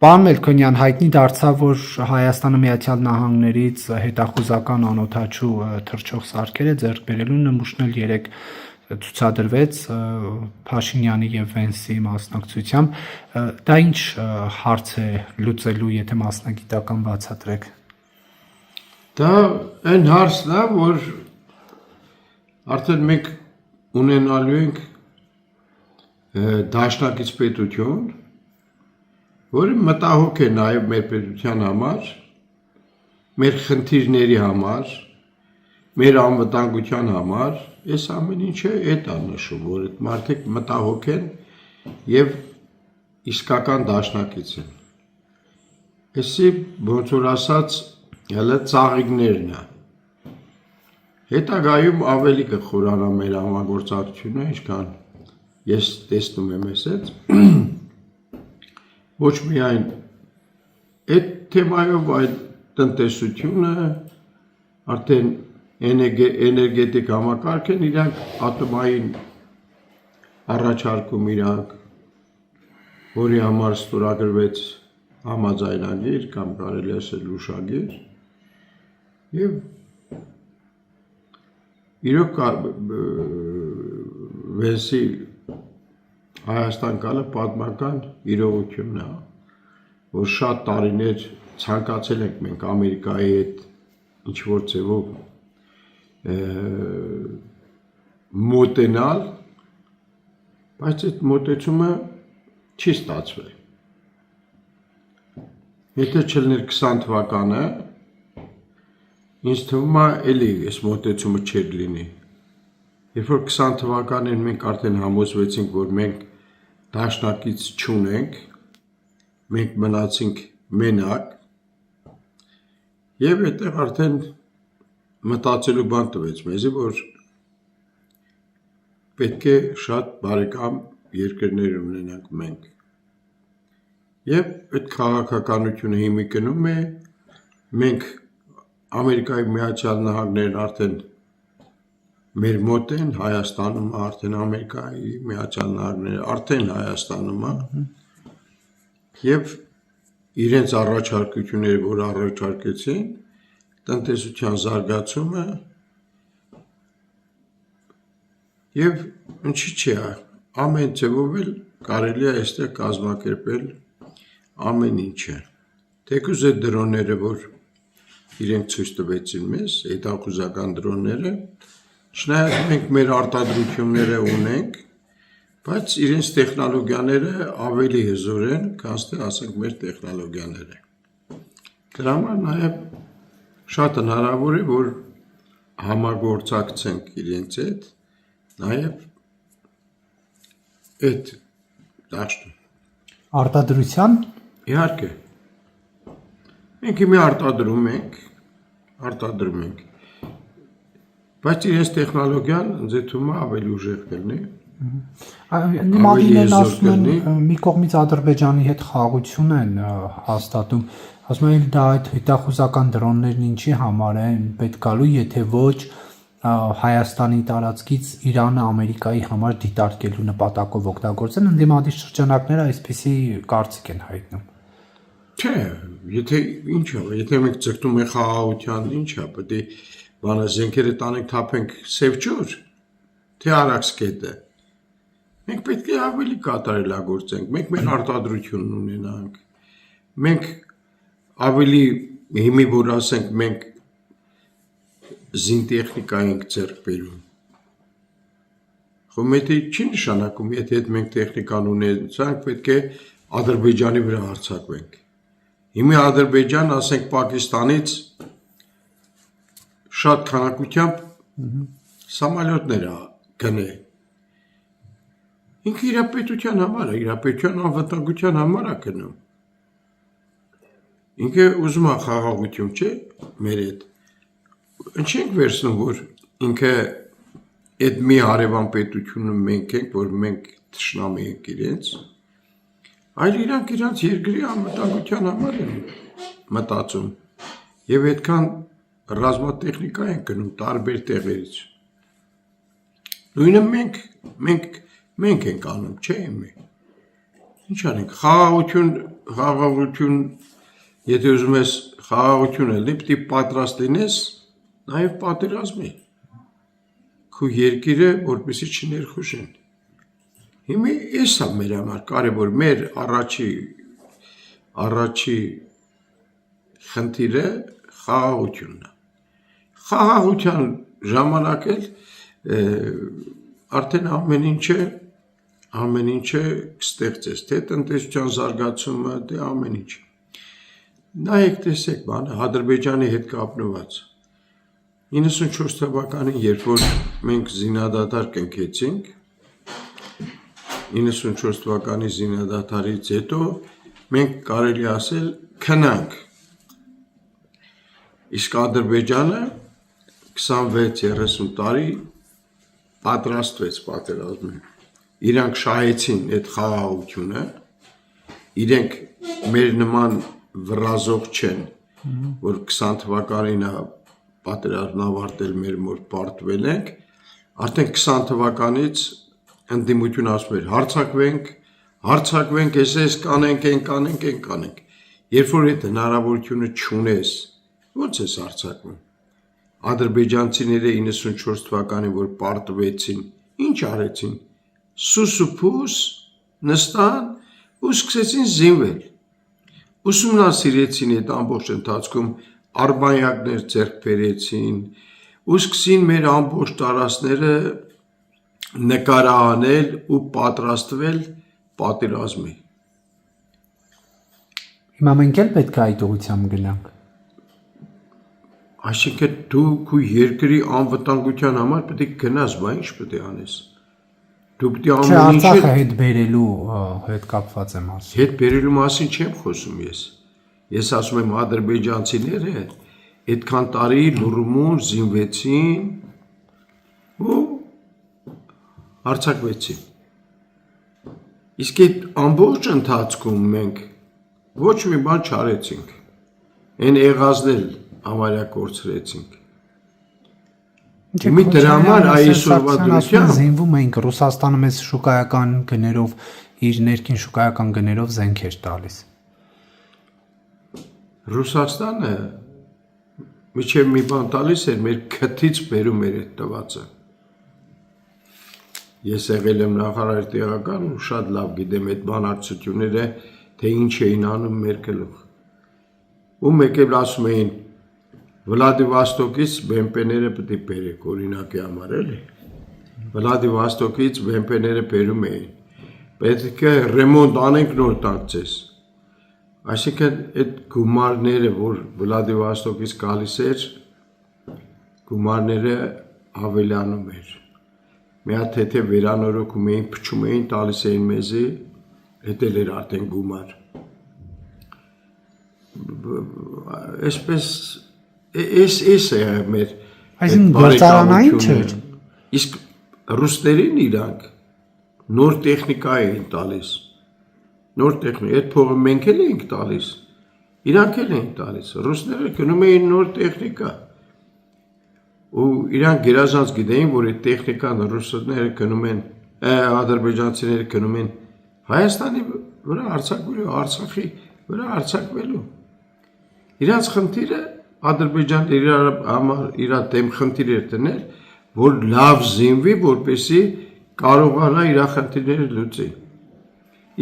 Պարոն Մելքոնյան, հայտնի դարձավ, որ Հայաստանը Միացյալ Նահանգներից հետախուզական անօդաչու թռչող սարքեր է ձեռք բերելու, նմուշն էլ երեք ցուցադրվեց Փաշինյանի եւ Վենսի մասնակցությամբ։ Դա ինչ հարց է լուծելու, եթե մասնագիտական բացատրեք։ Դա այն հարցն է, որ արդեն մենք ունենալու ենք դաշնակից պետություն, որը մտահոգ է նաև մեր պետության համար, մեր խնդիրների համար, մեր անվտանգության համար, այս ամեն ինչը էդ է նշում, որ այդ մարդիկ մտահոգ են եւ իսկական դաշնակից են։ Էսի ոնց որ ասած, հələ ծաղիկներն է։ Հետագայում ավելի կխորանա մեր համագործակցությունը, ինչքան ես տեսնում եմ էսից։ Ոչ միայն այդ թեմայով, այլ տնտեսությունը, արդեն էներգետիկ համակարգն իրանք ատոմային առաջարկում իրանք, որի համար ստորագրվեց համաձայնագիր կամ կարելի ասել հուշագիր, եւ իրոք Վենսի Հայաստան գալը պատմական իրողությունն է, որ շատ տարիներ ցանկացել ենք մենք Ամերիկայի հետ ինչ-որ ձևով մոտենալ, բայց այդ մոտեցումը չի ստացվել։ Եթե չլներ 20 թվականը, ինձ թվում է էլի այս մոտեցումը չէր լինի։ Երբ որ 20 թվականին մենք արդեն համոզվեցինք, որ մենք դաշնակից չունենք, մենք մնացինք մենակ, եւ այդտեղ արդեն մտածելու բան տվեց մեզի, որ պետք է շատ բարեկամ երկրներ ունենանք մենք։ Եվ այդ քաղաքականությունը հիմի գնում է, մենք Ամերիկայի Միացյալ Նահանգներն արդեն մեր մոտ են, Հայաստանում արդեն Ամերիկայի Միացյալ Նահանգները արդեն Հայաստանում է, եւ իրենց առաջարկությունները, որ առաջարկեցին, տնտեսության զարգացումը եւ ինչի՞ չէ, ամեն ձևով էլ կարելի է այստեղ կազմակերպել ամեն ինչը։ Թեկուզ այդ դրոնները, որ իրենք ցույց տվեցին մեզ, հետախուզական դրոնները, չնայած մենք մեր արտադրությունները ունենք, բայց իրենց տեխնոլոգիաները ավելի հզոր են, քան թե ասենք մեր տեխնոլոգիաները։ Դրա համար նաև շատ հնարավոր է, որ համագործակցենք իրենց հետ, նաև այդ դաշտում։ Արտադրության։ Իհարկե։ Մենք հիմա արտադրում ենք, բայց իրենց տեխնոլոգիան ձեթում է ավելի ուժեղ կլինի։ Նմանին ասում են մի կողմից Ադրբեջանի հետ խաղաղություն են հաստատում, ասում են դա այդ հետախուզական դրոններն ինչի համար են պետք գալու, եթե ոչ Հայաստանի տարածքից Իրանը Ամերիկայի համար դիտարկելու նպատակով օգտագործեն, ընդդիմադիր շրջանակները այսպիսի կարծիք են հայտնում։ Չէ, եթե ինչ է, եթե մենք ձգտում ենք խաղաղության, ինչ է, պետք է բանը զենքերը տանենք թափենք Սևջոր, թե Արաքսկետը։ Մենք պետք է ավելի կատարելագործենք, մենք մեր արտադրությունն ունենանք, մենք ավելի հիմի որ ասենք մենք զինտեխնիկա ենք ձեռք բերում։ Խոմեթի չի նշանակում, եթե այդ մենք տեխնիկան ունենանք, պետք է Ադրբեջանի վրա հարձակվենք։ Հիմի Ադրբեջան, ասենք Պակիստանից շատ քանակությամբ սամալյոտներ գնե։ Ինքը իր պետության համար է, իր պետության անվտանգության համար է գնում։ Ինքը ուզում է խաղաղություն, չէ՞, մեր հետ։ Ինչ ենք վերցնում, որ ինքը այդ մի հարևան պետությունը մենք ենք, որ մենք թշնամի ենք իրենց, այլ իրանք իրանց երկրի անվտանգության համար են մտածում եւ այդքան ռազմատեխնիկա են գնում տարբեր տեղերից։ Նույնը մենք ենք անում, չէ՞ իմի։ Ինչ անենք, խաղաղություն խաղաղություն, եթե ուզում ես խաղաղություն ելնի, պետք է պատրաստ լինես նաև պատերազմի։ Քո երկիրը որպեսզի չներխուժեն։ Հիմա էս է մեր համար կարևոր, մեր առաջի խնդիրը խաղաղությունն է։ Խաղաղության ժամանակ էլ արդեն ամեն ինչը կստեղծես, թե տնտեսության զարգացումը, թե ամեն ինչ։ Նայեք, տեսեք բանը, Ադրբեջանի հետ կապնված։ 94 թվականին, երբ որ մենք զինադադար կնքեցինք, 94 թվականի զինադադարից հետո մենք կարելի ասել քնանք։ Իսկ Ադրբեջանը 26-30 տարի պատրաստվեց պատերազմին։ Իրանք շահեցին այդ խաղաղությունը, իրենք մեր նման վրազող չեն, որ 20 թվականին պատերազմն ավարտել մեր մոտ պարտվել ենք, արդեն 20 թվականից ընդդիմություն ասում էր հարձակվենք, ես կանենք, այն կանենք։ Երբ որ այդ հնարավորությունը չունես, ո՞նց ես հարձակվում։ Ադրբեջանցիները 94 թվականին, որ պարտվեցին, ինչ արեցին։ Սուսուփուս նստան ու սկսեցին զինվել։ Ուսումնասիրեցին այդ ամբողջ ընթացքում, արբանյակներ ձեռք բերեցին, ու սկսին մեր ամբողջ տարածքները նկարահանել ու պատրաստվել պատերազմի։ Հիմա մենք էլ պետք է այդ ուղղությամբ գնանք։ Այսինքն դու քո երկրի անվտանգության համար պետք է գնաս, բա ինչ պետք է անես։ Դու պետք է ամեն ինչը Արցախը հետ բերելու հետ կապված եմ ասում։ հետ բերելու մասին չեմ խոսում ես։ Ես ասում եմ ադրբեջանցիները այդքան տարի լուրումուն զինվեցին ու հարձակվեցին։ Իսկ այդ ամբողջ ընթացքում մենք ոչ մի բան չարեցինք։ Այն եղածներ համարյա կորցրեցինք։ Մի դրա համար այսօրվա դրությամբ զինվում էինք, Ռուսաստանը մեզ շուկայական գներով, իր ներքին շուկայական գներով զենք էր տալիս։ Ռուսաստանը միջև մի բան տալիս էր, մեր քթից բերում էր այդ տվածը։ Ես եղել եմ նախարար տեղական ու շատ լավ գիտեմ այդ բանակցությունները, թե ինչ էին անում մեր գլուխ։ Ու մեկ էլ ասում էին Վլադիվոստոկից բեմպեները պետք է բերեք, օրինակի համար էլի։ Վլադիվոստոկից բեմպեները բերում էին։ Պետք է ռեմոնտ անենք, նոր տանք ձեզ։ Այսինքն այդ գումարները, որ Վլադիվոստոկից գալիս էր, գումարները ավելանում էր։ Մի հատ թե վերանորոգում էին, փչում էին, տալիս էին մեզի, հետ էլ էր արդեն գումար։ Այսպես Էս է մեր Այսինքն գործարանային չէր։ Իսկ ռուսներին իրանք նոր տեխնիկա էին տալիս։ Նոր տեխնիկա, այդ փողը մենք էլ էինք տալիս։ Իրանք էլ էին տալիս։ Ռուսները գնում էին նոր տեխնիկա։ Ու իրանք գերազանց գիտեին, որ այդ տեխնիկան ռուսները գնում են, ադրբեջանցիները գնում են Հայաստանի վրա հարձակվելու, Արցախի վրա հարձակվելու։ Իրանց խնդիրը Ադրբեջանը իր դեմ խնդիր էր դնել, որ լավ զինվի, որպեսզի կարողանա իր խնդիրները լուծի։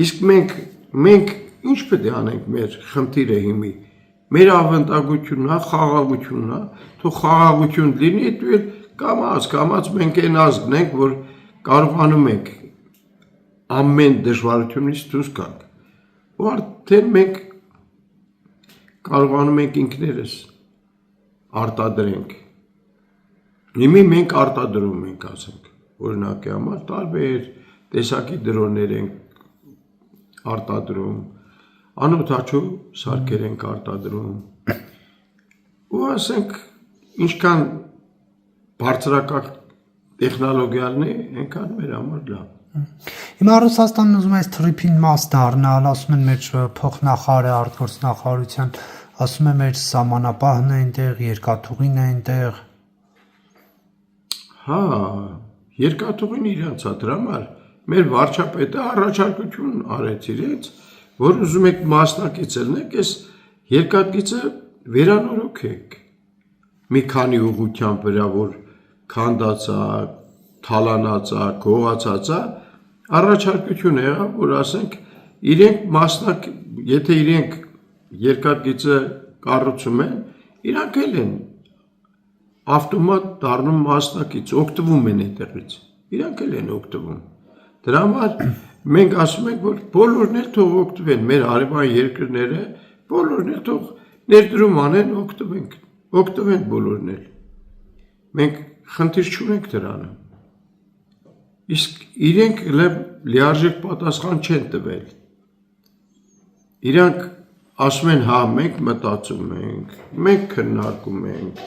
Իսկ մենք ինչ պետք է անենք մեր խնդիրը հիմի։ Մեր ավանդակությունն է, խաղաղությունն է, թող խաղաղություն լինի, դու էլ կամաց մենք այն ազգն ենք, որ կարողանում ենք ամեն դժվարությունից դուրս գանք։ Ու արդեն մենք կարողանում ենք ինքներս արտադրենք։ Հիմի մենք արտադրում ենք, ասենք, օրինակի համար տարբեր տեսակի դրոններ ենք արտադրում, անօթաչու սարքեր ենք արտադրում։ Ու ասենք, ինչքան բարձրակարգ տեխնոլոգիան է, այնքան մեր համար լավ։ Հիմա Ռուսաստանն ուզում է թրիփին մաս դառնալ, ասում են մեր փոխնախարարը արտգործնախարարության, ասում է մեր սահմանապահն է այնտեղ, երկաթուղին է այնտեղ։ Հա, երկաթուղին իրանց է, դրա համար մեր վարչապետը առաջարկություն արեց իրենց, որ ուզում եք մասնակից ելնեք, այս երկաթգիծը վերանորոգեք։ Մի քանի ուղղությամբ վրա, որ քանդածա, թալանածա, գողացածա, առաջարկություն եղավ, որ ասենք իրենք եթե իրենք երկաթգիծը կառուցում են, իրանք էլ են ավտոմատ դառնում մասնակից, օգտվում են այդտեղից։ Իրանք էլ են օգտվում։ Դրա համար մենք ասում ենք, որ բոլորն էլ թող օգտվեն, մեր հարևան երկրները, բոլորն էլ թող ներդրում անեն, օգտվեն բոլորն էլ։ Մենք խնդիր չունենք դրանում։ Իսկ իրենք լիարժեք պատասխան չեն տվել։ Իրանք ասում են, հա, մենք մտածում ենք, մենք քննարկում ենք։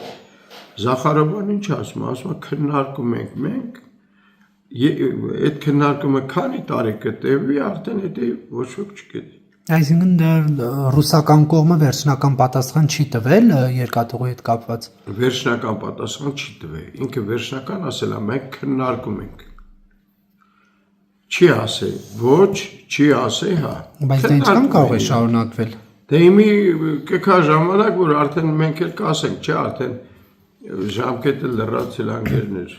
Զախարովան ինչ ասում է, քննարկում ենք մենք, այդ քննարկումը քանի տարի կտևի, արդեն հետո ոչ ոք չգիտի։ Այսինքն ռուսական կողմը վերջնական պատասխան չի տվել երկաթուղի հետ կապված։ Վերջնական պատասխան չի տվել։ Ինքը վերջնական ասել է, մենք քննարկում ենք։ Չի ասել, ոչ, չի ասել, հա։ Բայց դա ինչքան կարող է շարունակվել։ Դե իմի կգա ժամանակ, որ արդեն մենք էլ կասենք, չէ, արդեն ժամկետը լրացել անգերներ,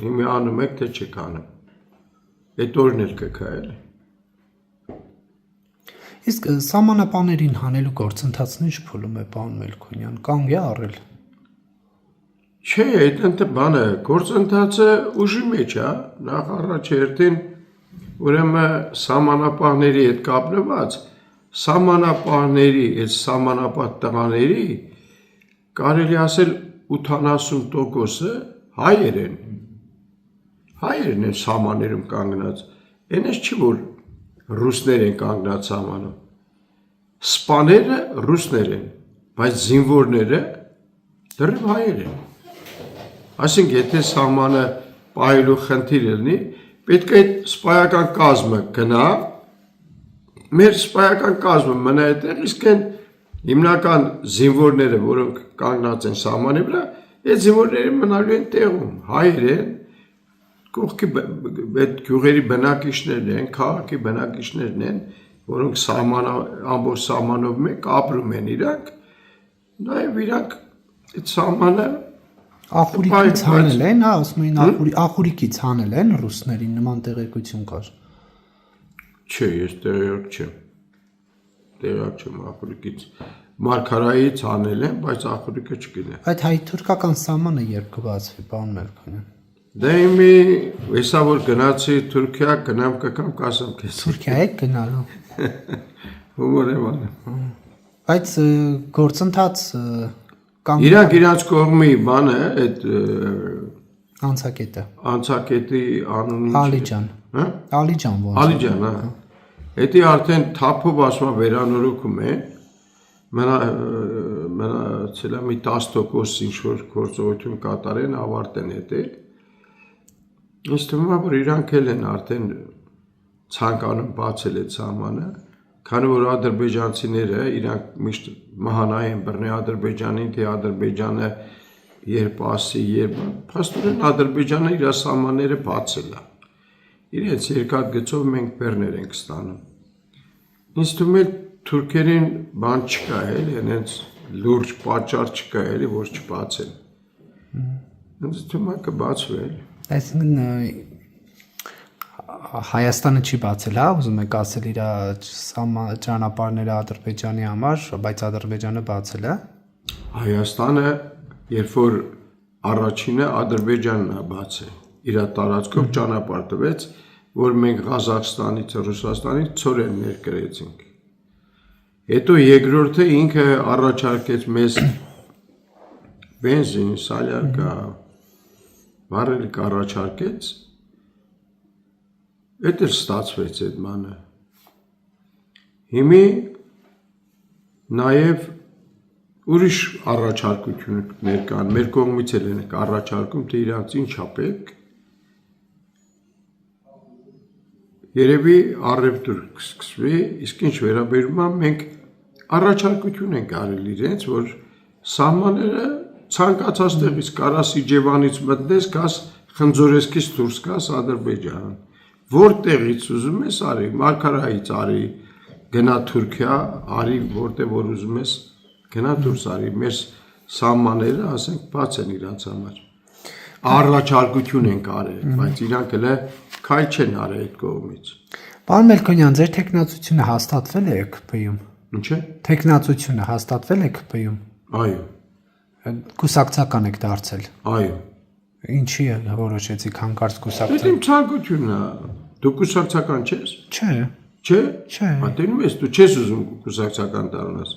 հիմի անում եք, թե չեք անում, այդ օրն էլ կգա էլի։ Իսկ սահմանապաներին հանելու գործընթացն ինչ փուլում է, պարոն Մելքոնյան, կանգ է առել։ Չէ, այդ բանը, գործընթացը ուժի մեջ է, նախ առաջերտին, ուրեմն սահմանապահների հետ կապնված, սահմանապահների, այդ սահմանապահ տղաների, կարելի ասել 80%-ը հայեր են։ Հայերն են սահմաններում կանգնած։ Այնպես չի, որ ռուսներ են կանգնած սահմանում։ Սպաները ռուսներ են, բայց զինվորները դեռ հայեր են։ Այսինքն, եթե սահմանը պահելու խնդիր լինի, պետք է այդ սպայական կազմը գնա, մեր սպայական կազմը մնա այդտեղ, իսկ այն հիմնական զինվորները, որոնք կանգնած են սահմանի վրա, այդ զինվորները մնալու են տեղում, հայեր են, կողքի այդ գյուղերի բնակիչներն են, քաղաքի բնակիչներն են, որոնք ամբողջ սահմանով մեկ ապրում են իրանք, նաև իրանք այդ սահմանը ախուրիկից հանել են, հա, ասում էին ախուրիկից հանել են ռուսներին, նման տեղեկություն կար։ Չէ, ես տեղյակ չեմ ախուրիկից, մարգարայից հանել են, բայց ախուրիկը չգիտեմ։ Այդ հայ-թուրքական սահմանը երբ կբացվի, պարոն Մելքոնյան։ Դե իմի, հեսա որ գնացի Թուրքիա, գնամ կգամ կասեմ քեզ։ Թուրքիա եք գնալու։ Հումոր եմ անում։ Բայց գործընթաց Իրանք իրանց կողմի բանը, այդ անցակետի անունի Ալիջան։ Հա? Ալիջան ոնց։ Ալիջան, հա։ Էդի արդեն թափով ասում վերանորոգում են, մնացել է մի 10% ինչ որ գործողություն կատարեն, ավարտեն հետը։ Ինձ թվում է, որ իրանք էլ են արդեն ցանկանում բացել այդ սահմանը, քանի որ ադրբեջանցիները իրանք միշտ մահանայ են բռնի Ադրբեջանին, թե Ադրբեջանը երբ ասի, փաստորեն Ադրբեջանը իր սահմանները բացել է։ Իրենց երկաթգծով մենք բեռներ ենք ստանում։ Ինձ թվում է թուրքերին բան չկա էլի, այնց լուրջ պատճառ չկա էլի, որ չբացեն։ Ինձ թվում է կբացվի։ Այսինքն Հայաստանը չի բացել, հա, ուզում եք ասել իր ճանապարհները Ադրբեջանի համար, բայց Ադրբեջանը բացել է։ Հայաստանը, երբ որ առաջինը Ադրբեջանն է բացել, իր տարածքով ճանապարհ տվեց, որ մենք Ղազախստանից, Ռուսաստանից ծորեն ներկրեցինք։ Հետո երկրորդը ինքը առաջարկեց մեզ բենզին, սալյարկա, վառելիք առաջարկեց, Էդ էլ ստացվեց այդ մանը։ Հիմի նաև ուրիշ առաջարկություններ կան, մեր կողմից էլ են առաջարկում, թե իրանց ինչ ապեք, երևի առևտուր կսկսվի, իսկ ինչ վերաբերում է, մենք առաջարկություն ենք արել իրենց, որ սահմանները ցանկացած տեղից կարաս Իջևանից մտնես, գաս Խնձորեսկից դուրս գաս Ադրբեջան։ Որտեղից ուզում ես արի, Մարգարայից արի, գնա Թուրքիա, արի որտեղ որ ուզում ես, գնա դուրս արի, մեր սահմանները, ասենք, բաց են իրանց համար։ Առաջարկություն են արել, բայց իրանք էլ քայլ չեն արել այդ կողմից։ Պարոն Մելքոնյան, ձեր տեխնացությունը հաստատվել է ԿՓ-ում։ Ինչ է։ Տեխնացությունը հաստատվել է ԿՓ-ում։ Այո, Կուսակցական եք դարձել։ այո։ Ինչի է որոշեցիք հանկարծ Դա կուսակցել։ իմ ցանկությունն է։ Դու կուսակցական չես։ Չէ, Չէ։ չէ։ Ատենում ես, դու չես ուզում կուսակցական դառնաս։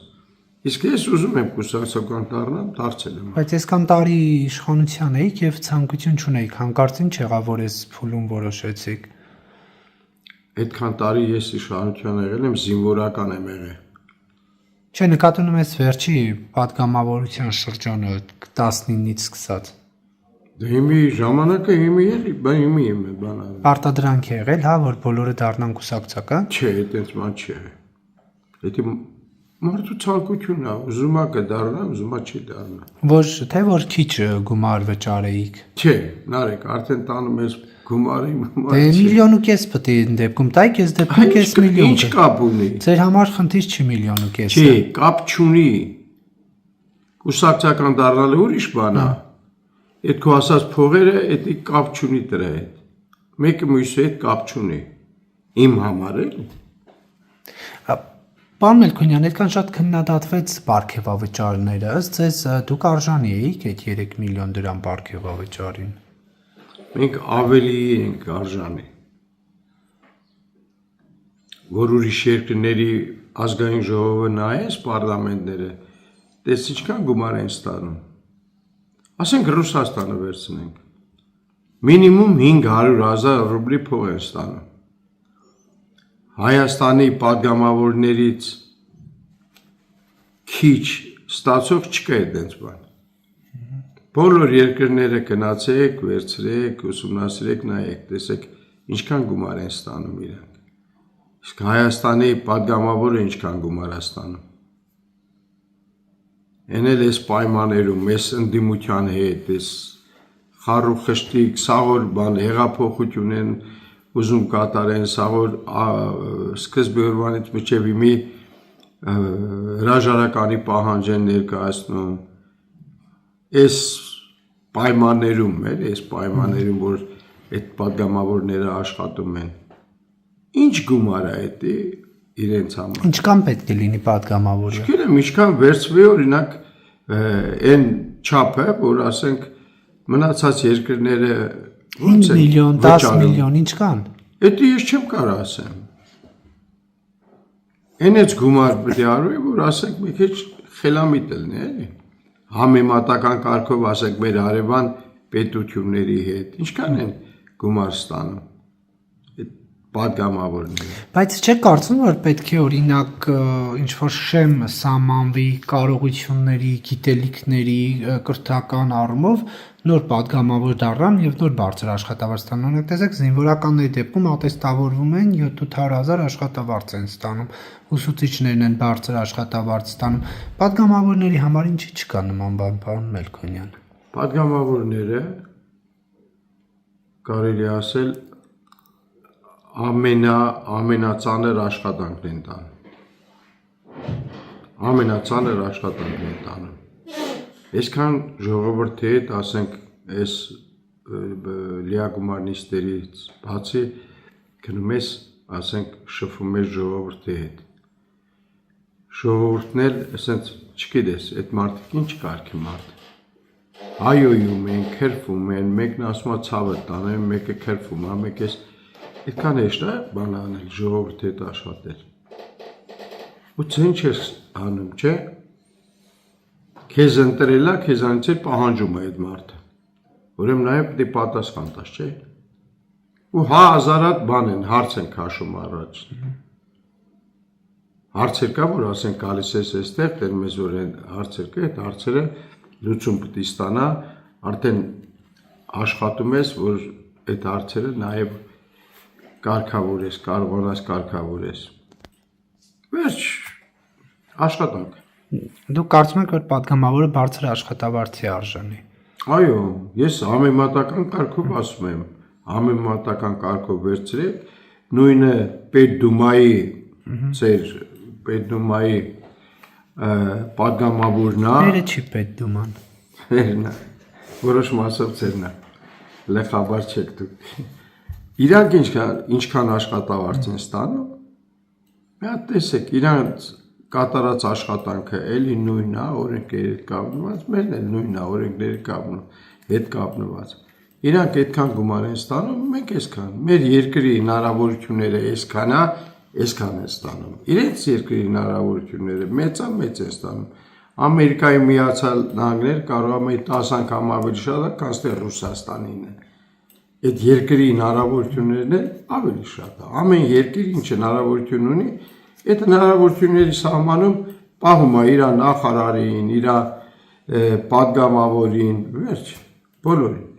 Իսկ ես ուզում եմ կուսակցական դառնամ, դարձել եմ։ Բայց այսքան տարի իշխանության էիք եւ ցանկություն չունեիք, հանկարծ ինչ եղավ, որ այս փուլում որոշեցիք։ Այդքան տարի ես իշխանության եղել եմ, զինվորական եմ եղել։ Չէ, նկատում ես վերջի падգամավորության շրջանը 19-ից սկսած։ Դե հիմի ժամանակը հիմի էլի, հիմի եմ բանը։ Պարտադրանք է եղել, հա, որ բոլորը դառնան կուսակցական։ Չէ, այդպես բան չէ։ Դա մարդու ցանկությունն է, ուզում է կդառնա, ուզում է չի դառնա։ Որ թե որ քիչ գումար վճարեիք։ Չէ, նարեկ, արդեն տանում ես գումարի։ Դե միլիոն ու կես պետք է դեպքում տայք, ես դեպքում կես միլիոն։ Ինչ կապ ունի։ Ձեր համար խնդիր չի միլիոն ու կեսը։ Չէ, կապ չունի։ Կուսակցական դառնալը ուրիշ բան է։ Այդ քո ասած փողերը, դա կապ չունի դրա հետ։ Մեկը մյուսի հետ կապ չունի։ Իմ համար էլ։ Պարոն Մելքոնյան, այդքան շատ քննադատվեց ապարքեվավճարները, ըստ ձեզ դուք արժանի էիք այդ 3 միլիոն դրամ ապարքեվավճարին։ Մենք ավելի ենք արժանի։ Որ ուրիշ երկրների ազգային ժողովը նայես պարլամենտները, տես ինչքան գումար են ստանում։ Ասենք Ռուսաստանը վերցնենք։ Մինիմում 500,000 ռուբլի փող են ստանում։ Հայաստանի падգամավորներից քիչ ստացող չկա այդպես բան։ Բոլոր երկրները գնացեք, վերցրեք, ուսումնասիրեք, նայեք, տեսեք ինչքան գումար են ստանում իրանք։ Իսկ Հայաստանի падգամավորը ինչքան գումար է ստանում։ Էն էլ էս պայմաններում, էս ընդդիմության հետ, էս խառուխշտիկ, սաղոր բան, հեղափոխություն են ուզում կատարեն, սաղոր սկզբի օրվանից մինչև հիմի հրաժարականի պահանջ են ներկայացնում։ Այս պայմաններում, որ այդ падգամավորները աշխատում են, ինչ գումար է դա իրենց համար։ Ինչքան պետք է լինի падգամավորը։ Չգիտեմ, ինչքան վերցվի օրինակ այն չափը, որ ասենք մնացած երկրները 5 միլիոն, 10 միլիոն, ինչքան։ Դա ես չեմ կարող ասեմ։ Այնց գումար պետք է արվի, որ ասենք մի քիչ խելամիտ լինի, էլի։ Համեմատական կարգով ասենք մեր հարևան պետությունների հետ, ինչքան են գումար ստանում այդ падգամավորները։ Բայց չեք կարծում, որ պետք է օրինակ ինչ-որ շեմ սահմանվի կարողությունների, գիտելիքների կրթական առումով նոր падգամավոր դառնան եւ նոր բարձր աշխատավարձ ստանան։ Օրինակ տեսեք, զինվորականների դեպքում ատեստավորվում են 700,000 աշխատավարձ են ստանում, ուսուցիչներն են բարձր աշխատավարձ ստանում։ Падգամավորների համար ինչի չկա նման բան, պարոն Մելքոնյան։ Падգամավորները կարելի ասել ամենածանր աշխատանքն են տանում։ Ամենածանր աշխատանքն են տանում։ Այսքան ժողովրդի հետ, ասենք, այս լիագումարնիստերից բացի գնում ես, ասենք, շփվում ես ժողովրդի հետ։ Ժողովուրդն էլ, ասենց, չգիտես, այդ մարդիկ ինչ կարգի մարդ։ Հայոյում են, քրվում են, մեկն ասում է ցավը տանեմ, մեկը քրվում է, մեկը այդքան հեշտ է բան անել, ժողովրդի հետ աշխատել։ Ու ինչ ես անում, չէ՞։ Քեզ ընտրել է, քեզանից էլ պահանջում է այդ մարդը։ Ուրեմն նաև պետք է պատասխան տաս, չէ՞։ Ու հազարատ բան են, հարց են քաշում առաջ։ Հարցեր կա, որ ասենք գալիս ես այստեղ, դեռ մեզ որ են հարցեր կա, այդ հարցերը լուծում պետք է ստանա, արդեն աշխատում ես, որ այդ հարցերը նաև կարգավորես, կարողանաս կարգավորես։ Վերջ աշխատանք։ Դուք կարծում եք, որ падգամավորը բարձր աշխատավարձի արժանի։ Այո, ես համեմատական կարգով ասում եմ, համեմատական կարգով վերցրեք, նույնը Պետդումայի ձեր Պետդումայի պատգամավորն է, Մերը չի Պետդուման։ վերն է, որոշ մասով ձերն է, լեխաբար չեք դուք։ Իրանք ինչքան աշխատավարձ են ստանում, մի հատ տեսեք, իրանք կատարած աշխատանքը էլի նույնն է, օրենքների հետ կապնված, մերն էլ նույնն է, օրենքների հետ կապնված։ Իրանք այդքան գումար են ստանում, մենք այսքան։ Մեր երկրի հնարավորությունները այսքան է, այսքան են ստանում։ Իրենց երկրի հնարավորությունները մեծ են ստանում։ Ամերիկայի Միացյալ Նահանգները կարող է 10 անգամ ավելի շատ է, քան թե Ռուսաստանին է։ Այդ երկրի հնարավորություններն էլ ավելի շատ է։ Ամեն երկիր ինչ հնարավորություն ունի, այդ հնարավորությունների սահմանում պահում է իր նախարարին, իր պատգամավորին, վերջ, բոլորին։